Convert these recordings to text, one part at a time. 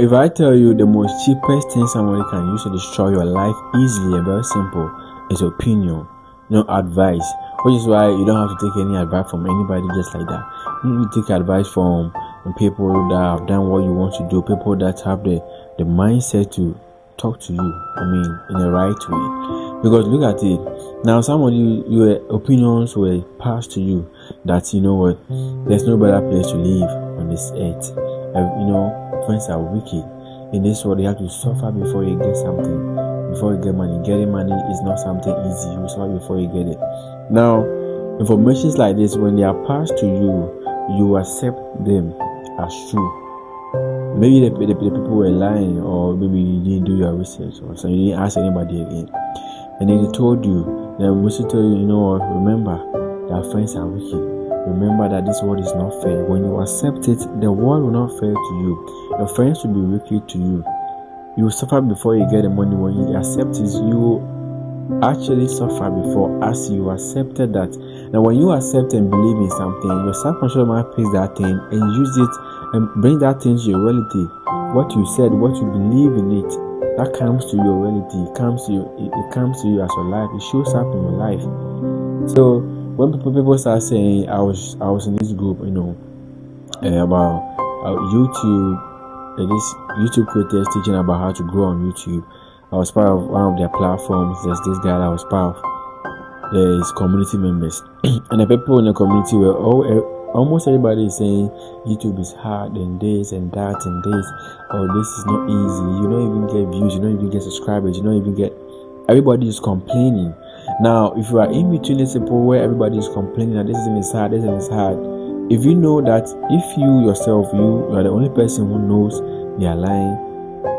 If I tell you the most cheapest thing somebody can use to destroy your life easily and very simple is opinion, no advice. Which is why you don't have to take any advice from anybody just like that. You need to take advice from people that have done what you want to do, people that have the mindset to talk to you, in the right way. Because look at it. Now somebody, your opinions were passed to you that, you know what, there's no better place to live on this earth. Friends are wicked. In this world, you have to suffer before you get something. Before you get money. Getting money is not something easy. You suffer before you get it. Now, informations like this, when they are passed to you, you accept them as true. Maybe the people were lying, or maybe you didn't do your research, or so you didn't ask anybody again. And then they told you, then we should tell you, remember that friends are wicked. Remember that this world is not fair. When you accept it, the world will not fair to you. Your friends will be wicked to you. You will suffer before you get the money. When you accept it, you actually suffer before, as you accepted that. Now, when you accept and believe in something, your subconscious mind picks that thing and use it and bring that thing to your reality. What you said, what you believe in it, that comes to your reality. It comes to you. It comes to you as your life. It shows up in your life. So when people start saying, I was in this group, about YouTube. This YouTube creators teaching about how to grow on YouTube. I was part of one of their platforms. There's this guy that was part of his community members, and the people in the community were almost everybody is saying YouTube is hard and this and that and this. Oh, this is not easy. You don't even get views. You don't even get subscribers. You don't even get. Everybody is complaining. Now, if you are in between these people where everybody is complaining that this is hard, this is hard. If you know that if you yourself, you are the only person who knows they are lying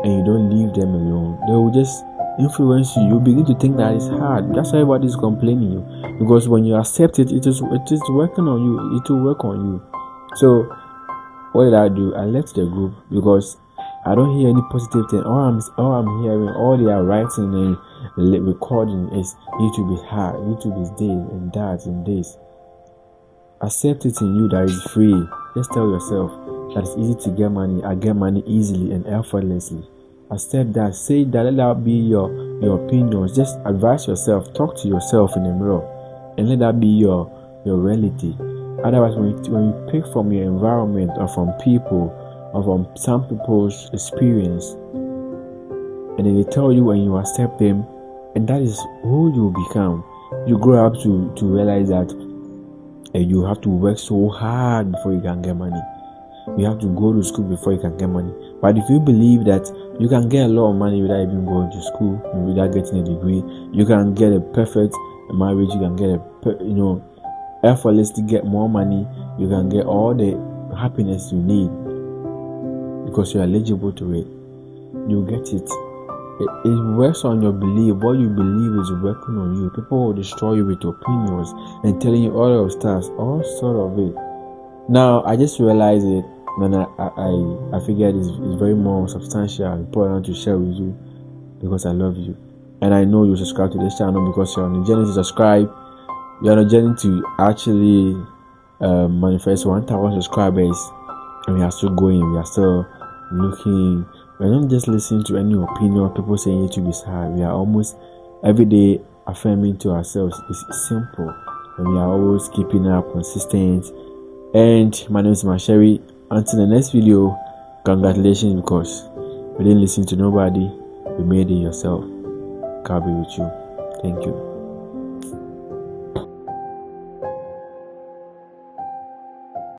and you don't leave them alone, they will just influence you. You begin to think that it's hard. That's why everybody is complaining you. Because when you accept it, it is working on you. It will work on you. So what did I do? I left the group because I don't hear any positive thing. All I'm hearing, all they are writing and recording is YouTube is hard, YouTube is this and that and this. Accept it in you that is free. Just tell yourself that it's easy to get money. I get money easily and effortlessly. Accept that. Say that. Let that be your opinions. Just advise yourself. Talk to yourself in the mirror, and let that be your reality. Otherwise, when you pick from your environment or from people or from some people's experience, and then they tell you and you accept them, and that is who you become. You grow up to realize that. And you have to work so hard before you can get money. You have to go to school before you can get money. But if you believe that you can get a lot of money without even going to school, without getting a degree, you can get a perfect marriage, you can get effortlessly get more money, you can get all the happiness you need because you're eligible to it. You get it. It works on your belief. What you believe is working on you. People will destroy you with opinions and telling you all your stuff, all sort of it. Now, I just realized it, and I figured it's very more substantial and important to share with you because I love you. And I know you subscribe to this channel because you're on the journey to subscribe. You're on the journey to actually manifest 1,000 subscribers. And we are still going. We are still looking. We're not just listening to any opinion of people saying YouTube is hard. We are almost every day affirming to ourselves it's simple, and we are always keeping up consistent. And my name is Masheri. Until the next video, congratulations because you didn't listen to nobody. You made it yourself. God be with you. Thank you.